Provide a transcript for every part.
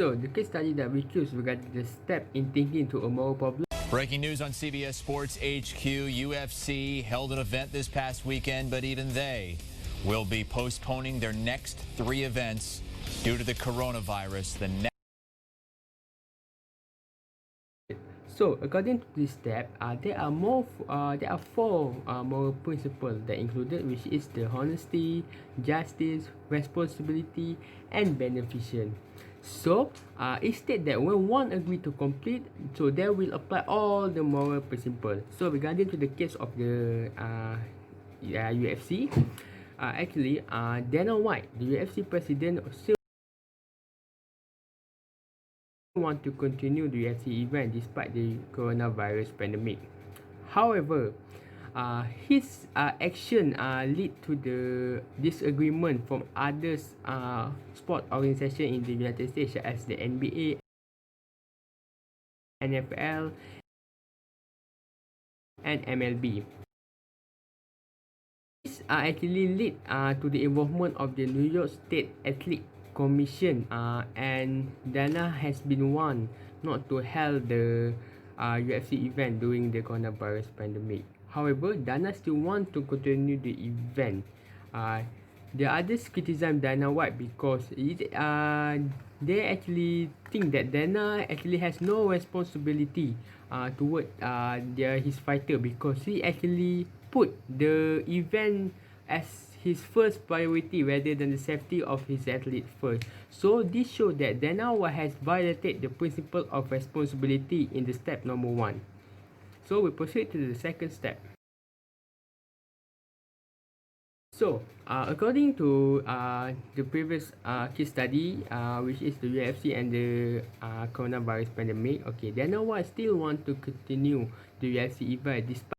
So, the case study that we choose regarding the step in thinking to a moral problem. Breaking news on CBS Sports HQ. UFC held an event this past weekend, but even they will be postponing their next 3 events due to the coronavirus. So, according to this step, there are 4 moral principles that included, which is the honesty, justice, responsibility, and beneficence. So, it states that when one agree to complete, so they will apply all the moral principles. So, regarding to the case of the UFC, actually, Dana White, the UFC president, still want to continue the UFC event despite the coronavirus pandemic. However, his action lead to the disagreement from other sport organization in the United States, such as the NBA, NFL, and MLB. This actually lead to the involvement of the New York State Athletic Commission, and Dana has been warned not to hold the UFC event during the coronavirus pandemic. However, Dana still want to continue the event. The others criticize Dana White because they actually think that Dana actually has no responsibility toward his fighter, because he actually put the event as his first priority rather than the safety of his athlete first. So this shows that Dana White has violated the principle of responsibility in the step number 1. So we proceed to the second step. So, according to the previous case study, which is the UFC and the coronavirus pandemic, okay, Dana White still want to continue the UFC event despite.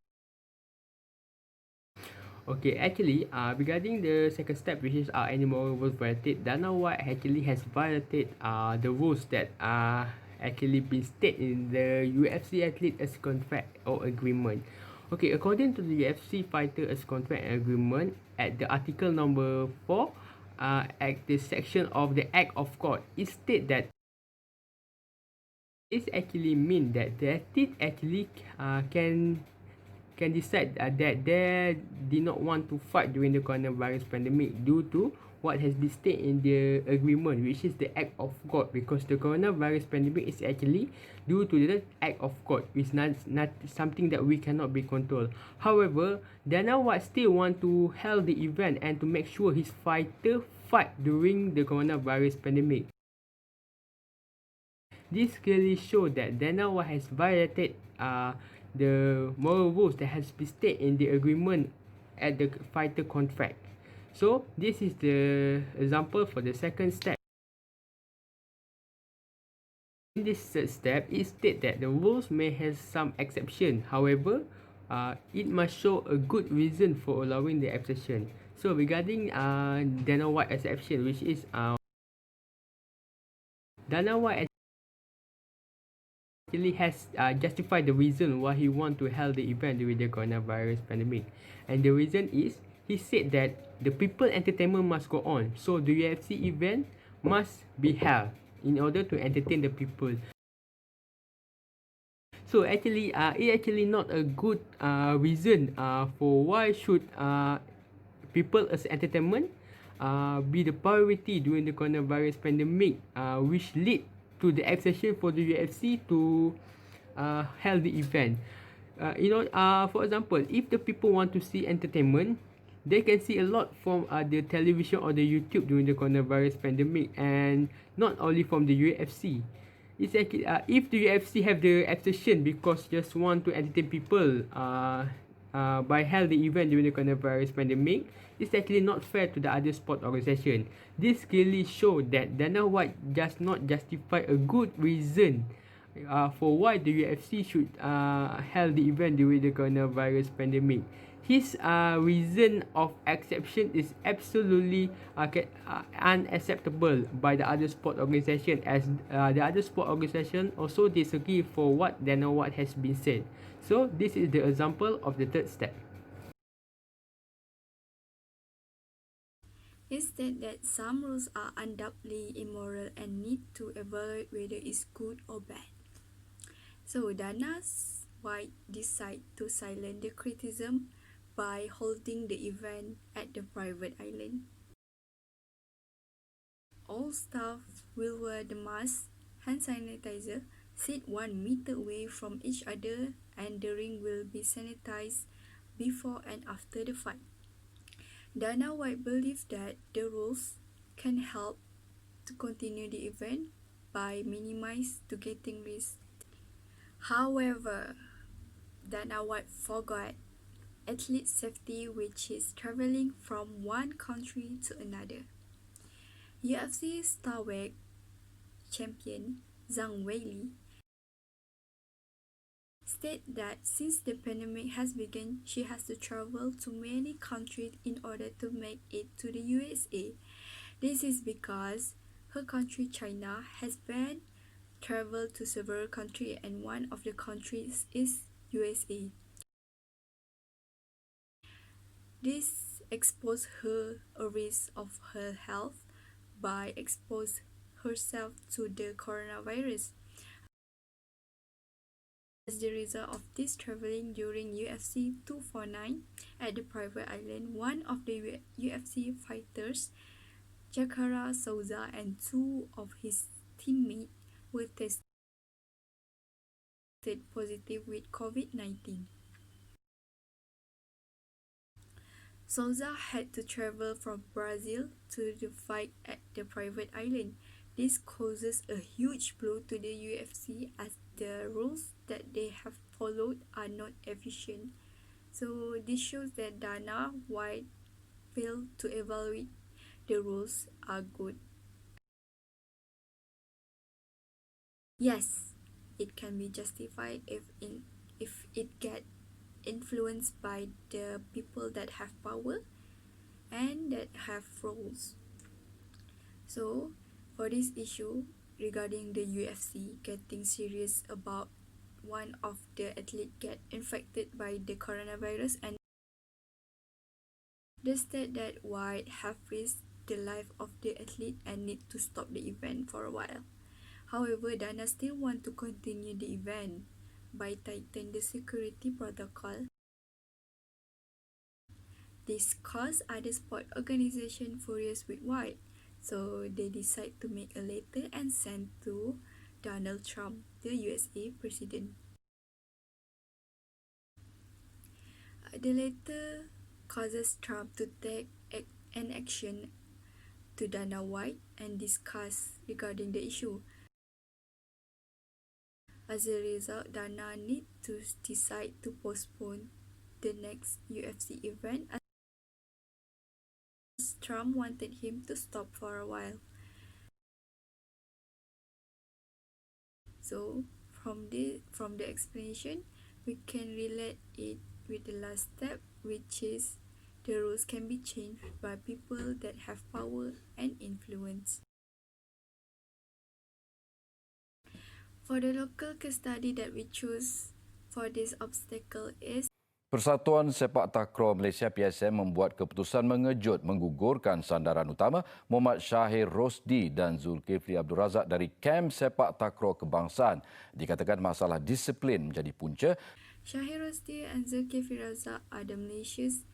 Okay, actually, regarding the second step, which is any moral rules violated, Dana White actually has violated the rules that actually been stated in the UFC athlete as contract or agreement. Okay, according to the UFC fighter as contract agreement, at the article number 4, at the section of the Act of God, it states that this actually mean that the athlete actually can decide that they did not want to fight during the coronavirus pandemic due to what has been stated in the agreement, which is the Act of God, because the coronavirus pandemic is actually due to the Act of God, which is not something that we cannot be controlled. However, Dana White still want to hold the event and to make sure his fighter fight during the coronavirus pandemic. This clearly shows that Dana White has violated the moral rules that has been stated in the agreement at the fighter contract. So this is the example for the second step. In this third step, it states that the rules may have some exception. However, it must show a good reason for allowing the exception. So regarding Dana White exception, which is Dana White actually has justified the reason why he want to hold the event during the coronavirus pandemic, and the reason is he said that the people entertainment must go on, so the UFC event must be held in order to entertain the people. So actually, it actually not a good reason for why should people as entertainment be the priority during the coronavirus pandemic, which lead to the exception for the UFC to hold the event. For example, if the people want to see entertainment, they can see a lot from the television or the YouTube during the coronavirus pandemic, and not only from the UFC. It's actually if the UFC have the exception because just want to entertain people by held the event during the coronavirus pandemic, it's actually not fair to the other sport organization. This clearly show that Dana White does not justify a good reason for why the UFC should held the event during the coronavirus pandemic. His reason of exception is absolutely unacceptable by the other sport organization, as the other sport organization also disagree for what Dana White has been said. So this is the example of the third step. Instead, that some rules are undoubtedly immoral and need to evaluate whether it's good or bad. So Dana White decided to silence the criticism by holding the event at the private island. All staff will wear the mask, hand sanitizer, sit 1 meter away from each other, and the ring will be sanitized before and after the fight. Dana White believes that the rules can help to continue the event by minimize to getting risk. However, Dana White forgot athlete safety, which is traveling from one country to another. UFC strawweight champion Zhang Weili stated that since the pandemic has begun, she has to travel to many countries in order to make it to the USA. This is because her country, China, has banned travel to several countries, and one of the countries is USA. This exposed her a risk of her health by exposing herself to the coronavirus. As the result of this traveling during UFC 249 at the private island, one of the UFC fighters, Jakara Souza, and two of his teammates were tested positive with COVID-19. Souza had to travel from Brazil to the fight at the private island. This causes a huge blow to the UFC as the rules that they have followed are not efficient. So this shows that Dana White failed to evaluate the rules are good. Yes, it can be justified if it get influenced by the people that have power and that have roles. So for this issue regarding the UFC getting serious about one of the athletes get infected by the coronavirus, and they state that White have risked the life of the athlete and need to stop the event for a while. However, Dana still want to continue the event by tightening the security protocol. This caused other sport organizations furious with White, so they decide to make a letter and send to Donald Trump, the USA president. The letter causes Trump to take an action to Dana White and discuss regarding the issue. As a result, Dana need to decide to postpone the next UFC event as Trump wanted him to stop for a while. So from the explanation, we can relate it with the last step, which is the rules can be changed by people that have power and influence. For the local case study that we choose for this obstacle is Persatuan Sepak Takraw Malaysia PSM membuat keputusan mengejut menggugurkan sandaran utama Muhammad Syahir Rosdi dan Zulkifli Abdul Razak dari Kem Sepak Takraw Kebangsaan. Dikatakan masalah disiplin menjadi punca. Syahir Rosdi and Zulkifli Razak are the Malaysia's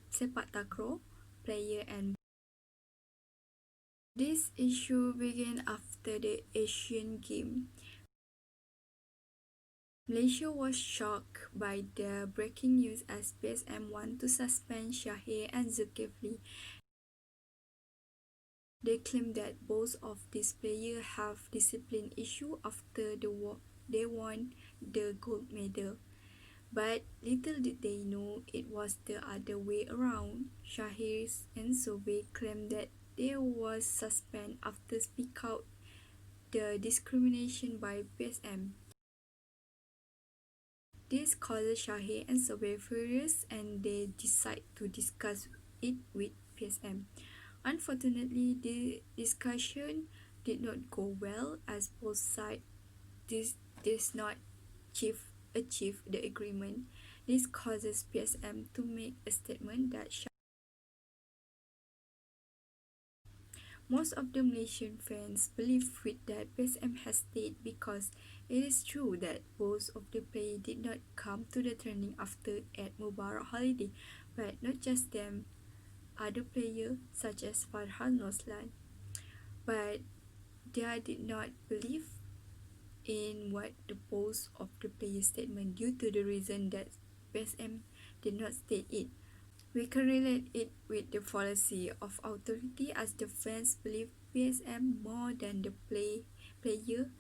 sepak takraw player, and this issue began after the Asian Games. Malaysia was shocked by the breaking news as PSM want to suspend Syahir and Zulkifli. They claim that both of these players have discipline issue after they won the gold medal. But little did they know it was the other way around. Syahir and Sobe claimed that they was suspended after speak out the discrimination by PSM. This causes Syahir and Sobe furious, and they decide to discuss it with PSM. Unfortunately, the discussion did not go well as both sides did not achieve the agreement. This causes PSM to make a statement that Most of the Malaysian fans believe with that PSM has stayed because it is true that most of the players did not come to the training after Eid Mubarak holiday, but not just them, other players such as Farhan Roslan. But they did not believe in what the post of the player statement due to the reason that PSM did not state it. We can relate it with the policy of authority as the fans believe PSM more than the player.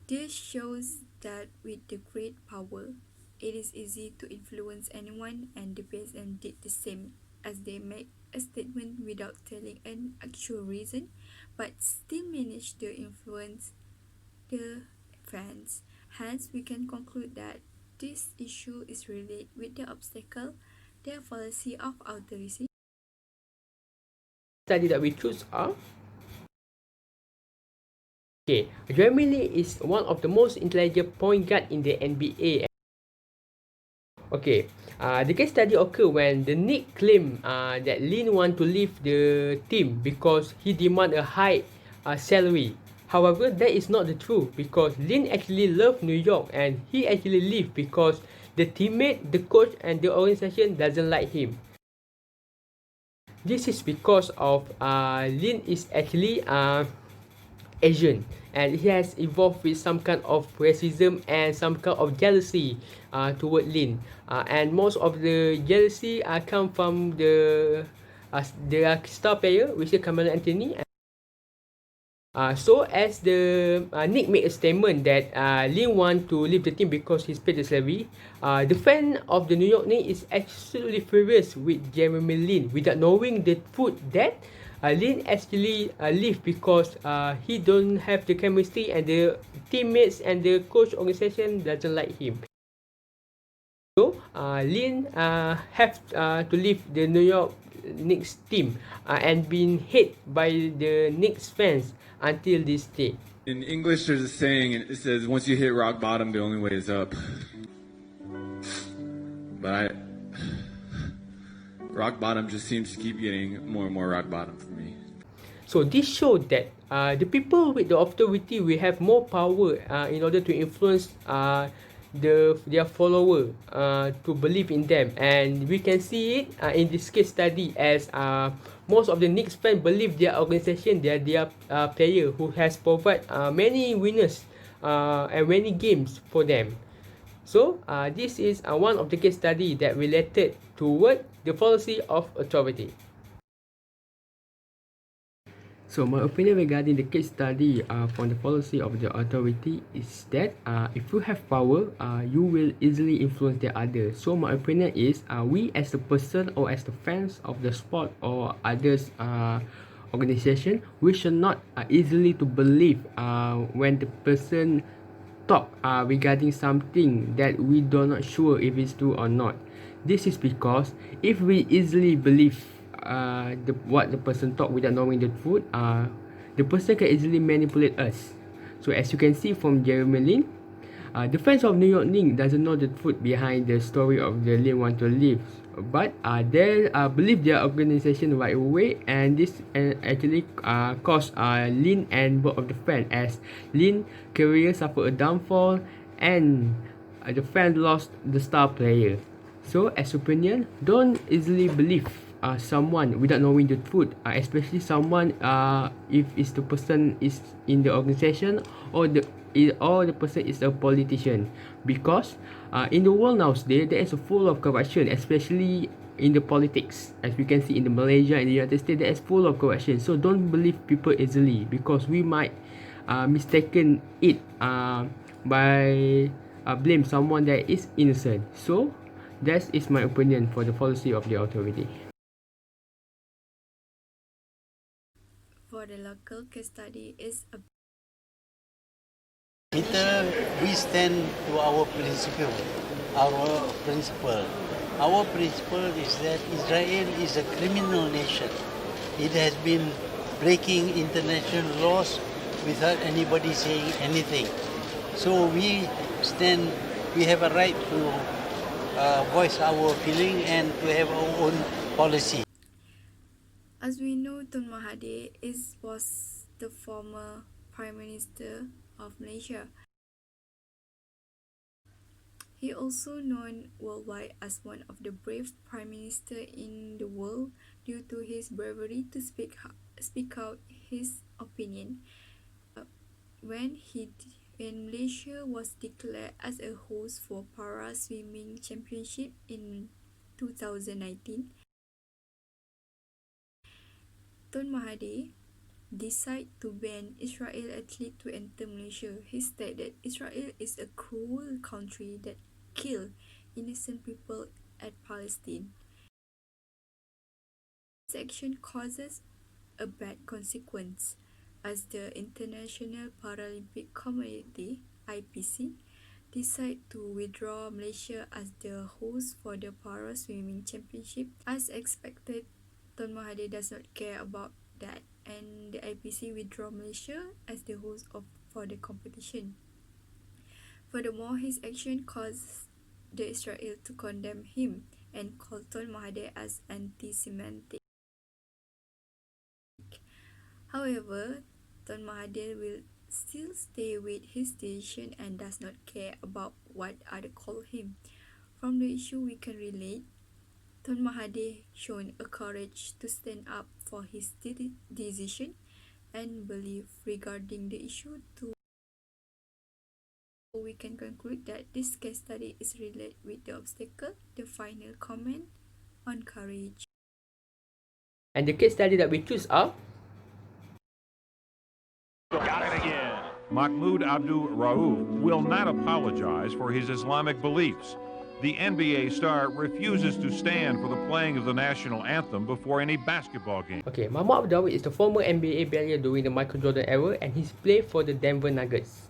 This shows that with the great power, it is easy to influence anyone, and the PSM did the same as they make a statement without telling an actual reason, but still managed to influence the fans. Hence, we can conclude that this issue is related with the obstacle, the policy of authority. Study that we choose are okay. Jeremy Lin is one of the most intelligent point guard in the NBA. Okay, the case study occurred when the Knicks claimed that Lin want to leave the team because he demand a high salary. However, that is not the truth because Lin actually loved New York and he actually leave because the teammate, the coach and the organization doesn't like him. This is because of Lin is actually Asian and he has evolved with some kind of racism and some kind of jealousy toward Lin, and most of the jealousy come from the star player which is Carmelo Anthony. So as the Nick made a statement that Lin want to leave the team because he's paid the salary, the fan of the New York Knicks is absolutely furious with Jeremy Lin without knowing the truth that Lin actually leave because he don't have the chemistry and the teammates and the coach organization doesn't like him. So Lin have to leave the New York Knicks team and been hate by the Knicks fans until this day. In English, there's a saying, and it says, once you hit rock bottom, the only way is up. But rock bottom just seems to keep getting more and more rock bottom for me. So this showed that the people with the authority will have more power in order to influence their follower to believe in them, and we can see it in this case study as most of the Knicks fans believe their organization, their player who has provided many winners and many games for them. So this is one of the case study that related toward the policy of authority. So my opinion regarding the case study from the policy of the authority is that if you have power, you will easily influence the others. So my opinion is we as a person or as the fans of the sport or others organization, we should not easily to believe when the person talk regarding something that we do not sure if it's true or not. This is because if we easily believe what the person talk without knowing the truth, the person can easily manipulate us. So as you can see from Jeremy Lin, the fans of New York Knicks doesn't know the truth behind the story of the Lin want to leave, but they believe their organization right away, and this actually caused Lin and both of the fans as Lin career suffered a downfall and the fan lost the star player. So as opinion, don't easily believe someone without knowing the truth, especially someone if it's the person is in the organization or the person is a politician, because in the world nowadays there is a full of corruption, especially in the politics. As we can see in the Malaysia and the United States, there is full of corruption. So don't believe people easily because we might mistaken it by blame someone that is innocent. So that is my opinion for the policy of the authority. For the local case study is a we stand to our principle. Our principle is that Israel is a criminal nation. It has been breaking international laws without anybody saying anything. So we have a right to voice our feeling and to have our own policy. As we know, Tun Mahathir was the former Prime Minister of Malaysia. He also known worldwide as one of the brave prime minister in the world due to his bravery to speak out his opinion. When Malaysia was declared as a host for Para Swimming Championship in 2019, Tun Mahathir decided to ban Israel athletes to enter Malaysia. He stated that Israel is a cruel country that kills innocent people at Palestine. This action causes a bad consequence, as the International Paralympic Committee (IPC) decided to withdraw Malaysia as the host for the Para Swimming Championship. As expected, Tun Mahathir does not care about that, and the IPC withdraw Malaysia as the host for the competition. Furthermore, his action caused the Israel to condemn him and call Tun Mahathir as anti-Semitic. However, Tun Mahathir will still stay with his decision and does not care about what others call him. From the issue we can relate, Tun Mahathir shown a courage to stand up for his decision and belief regarding the issue too. We can conclude that this case study is related with the obstacle. The final comment on courage. And the case study that we choose are Got it again. Mahmoud Abdul Rauf will not apologize for his Islamic beliefs. The NBA star refuses to stand for the playing of the national anthem before any basketball game. Okay, Mahmoud Abdul Rauf is the former NBA player during the Michael Jordan era, and he's played for the Denver Nuggets.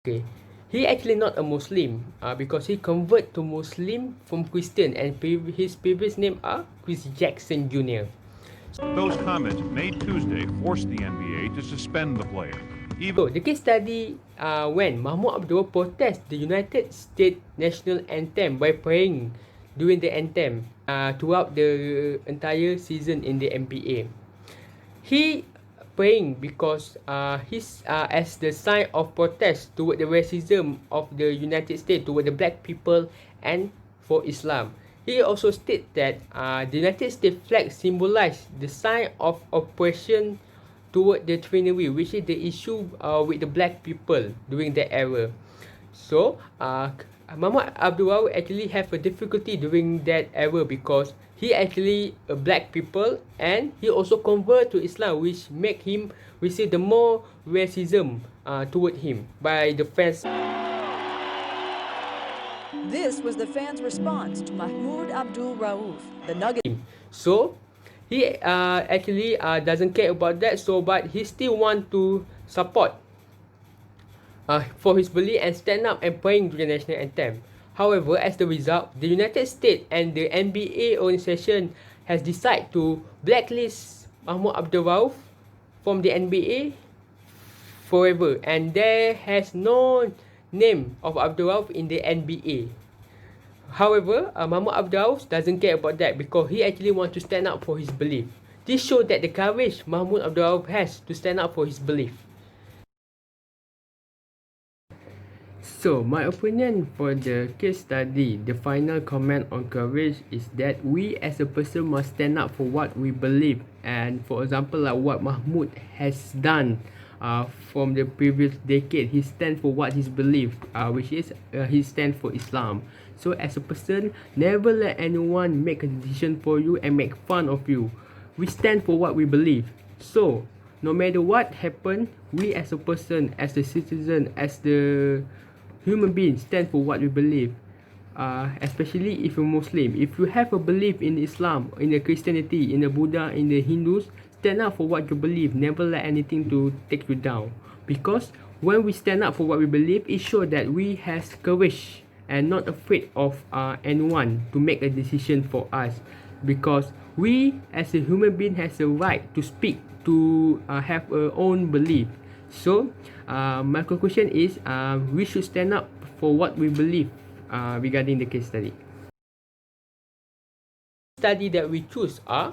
Okay, he actually not a Muslim because he convert to Muslim from Christian, and his previous name are Chris Jackson Jr. Those comments made Tuesday forced the NBA to suspend the player. So, the case study when Mahmoud Abdul protest the United States national anthem by praying during the anthem throughout the entire season in the NBA. He praying because as the sign of protest toward the racism of the United States toward the black people and for Islam. He also stated that the United States flag symbolized the sign of oppression toward the Trinity, which is the issue with the black people during that era. So, Mahmoud Abdul Rauf actually have a difficulty during that era because he actually a black people and he also convert to Islam, which make him receive the more racism toward him by the fans. This was the fans' response to Mahmoud Abdul Rauf, the Nuggets. So, he actually doesn't care about that. So, but he still want to support for his belief and stand up and praying to the national anthem. However, as the result, the United States and the NBA organization has decided to blacklist Mahmoud Abdul Rauf from the NBA forever, and there has no name of Abdul Rauf in the NBA. However, Mahmoud Abdul Rauf doesn't care about that because he actually wants to stand up for his belief. This shows that the courage Mahmoud Abdul Rauf has to stand up for his belief. So, my opinion for the case study, the final comment on courage is that we as a person must stand up for what we believe. And for example, like what Mahmoud has done from the previous decade, he stands for what his belief, which is he stands for Islam. So as a person, never let anyone make a decision for you and make fun of you. We stand for what we believe. So no matter what happen, we as a person, as a citizen, as the human being, stand for what we believe. Especially if you're Muslim. If you have a belief in Islam, in the Christianity, in the Buddha, in the Hindus, stand up for what you believe. Never let anything to take you down. Because when we stand up for what we believe, it shows that we has courage and not afraid of anyone to make a decision for us. Because we as a human being has a right to speak, to have our own belief. So my conclusion is we should stand up for what we believe regarding the case study. Study that we choose are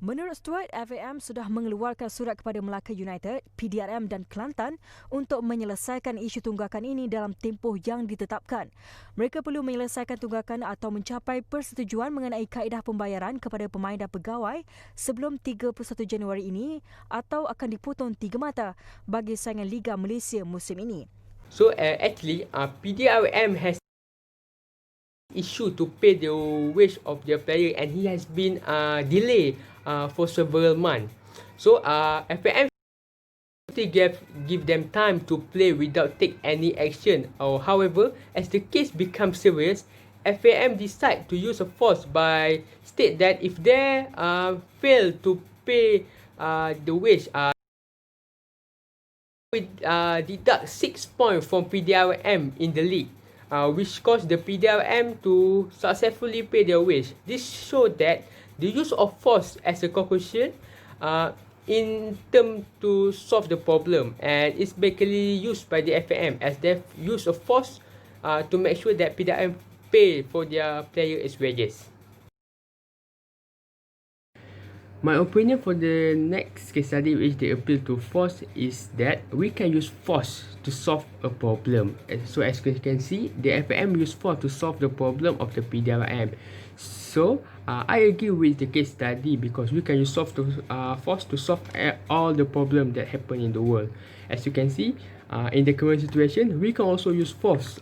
Menurut Stuart, FAM sudah mengeluarkan surat kepada Melaka United, PDRM dan Kelantan untuk menyelesaikan isu tunggakan ini dalam tempoh yang ditetapkan. Mereka perlu menyelesaikan tunggakan atau mencapai persetujuan mengenai kaedah pembayaran kepada pemain dan pegawai sebelum 31 Januari ini atau akan dipotong 3 mata bagi saingan Liga Malaysia musim ini. So actually, PDRM has issue to pay the wage of their player, and he has been delayed for several months. So FAM still give them time to play without take any action. Or however, as the case becomes serious, FAM decide to use a force by state that if they fail to pay the wage, we deduct 6 points from PDRM in the league, which caused the PDRM to successfully pay their wage. This showed that the use of force as a conclusion in term to solve the problem, and it's basically used by the FAM as they use of force to make sure that PDRM pay for their players' wages. My opinion for the next case study which they appeal to force is that we can use force to solve a problem. So as you can see, the FAM use force to solve the problem of the PDRM. So I agree with the case study because we can use force to solve all the problem that happen in the world. As you can see, in the current situation, we can also use force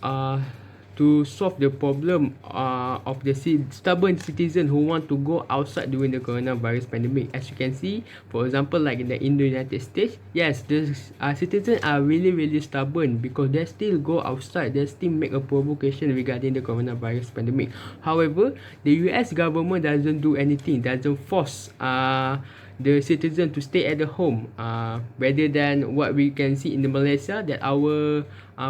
to solve the problem of the stubborn citizen who want to go outside during the coronavirus pandemic. As you can see, for example, like in the United States, yes, the citizens are really stubborn because they still go outside, they still make a provocation regarding the coronavirus pandemic. However, the US government doesn't do anything, doesn't force the citizen to stay at the home, rather than what we can see in the Malaysia that our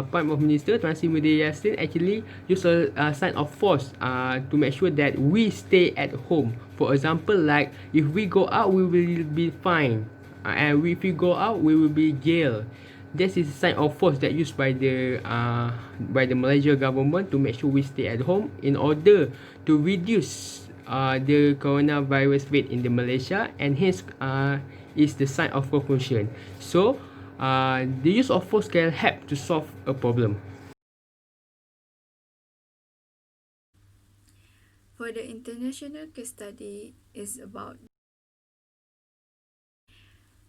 Prime Minister Tan Sri Muda Yassin actually use a sign of force to make sure that we stay at home. For example, like if we go out, we will be fined, and if we go out, we will be jailed. This is a sign of force that used by the Malaysia government to make sure we stay at home in order to reduce the coronavirus rate in the Malaysia, and hence is the sign of conclusion. So the use of force can help to solve a problem. For the international case study is about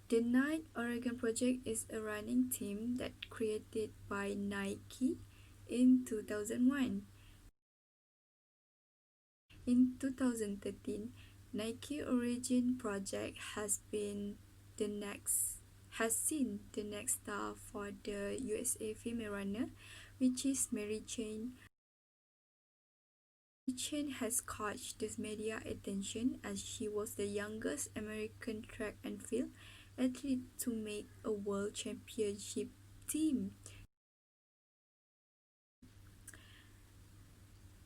the Night Oregon project is a running team that created by Nike in 2001. In 2013, Nike Origin project has seen the next star for the USA female runner, which is Mary Chain. Mary Chain has caught the media attention as she was the youngest American track and field athlete to make a world championship team.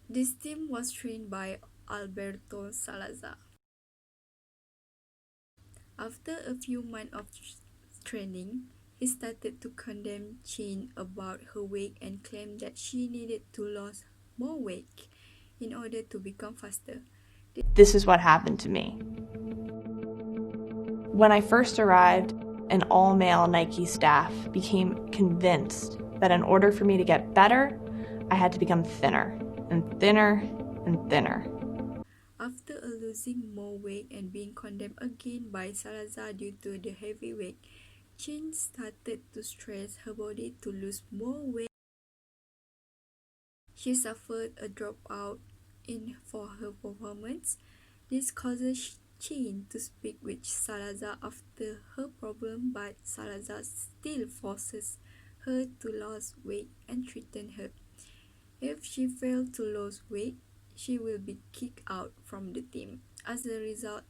This team was trained by Alberto Salazar. After a few months of training, he started to condemn Chain about her weight and claimed that she needed to lose more weight in order to become faster. This is what happened to me. When I first arrived, an all-male Nike staff became convinced that in order for me to get better, I had to become thinner and thinner and thinner. After losing more weight and being condemned again by Salazar due to the heavy weight, Chain started to stress her body to lose more weight. She suffered a dropout for her performance. This causes Chain to speak with Salazar after her problem, but Salazar still forces her to lose weight and threatens her. If she fails to lose weight, she will be kicked out from the team. As a result,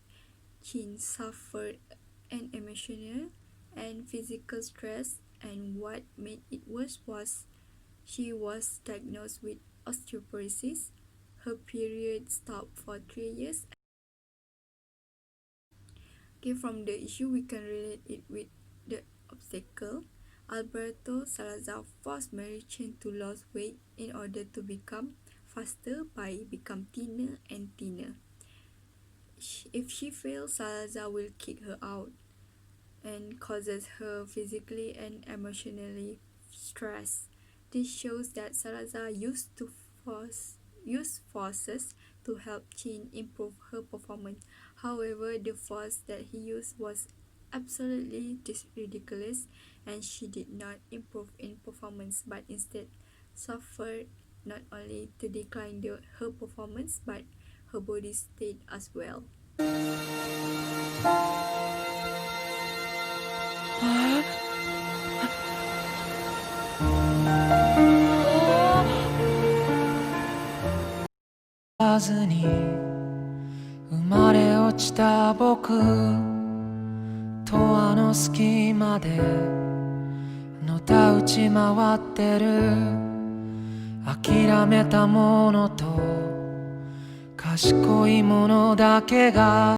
Chain suffered an emotional and physical stress, and what made it worse was she was diagnosed with osteoporosis. Her period stopped for 3 years. Okay, from the issue we can relate it with the obstacle. Alberto Salazar forced Mary Chain to lose weight in order to become faster by become thinner and thinner. if she fails, Salazar will kick her out and causes her physically and emotionally stress. This shows that Salazar used forces to help Chin improve her performance. However, the force that he used was absolutely ridiculous, and she did not improve in performance but instead suffered not only to decline her performance but her body state as well.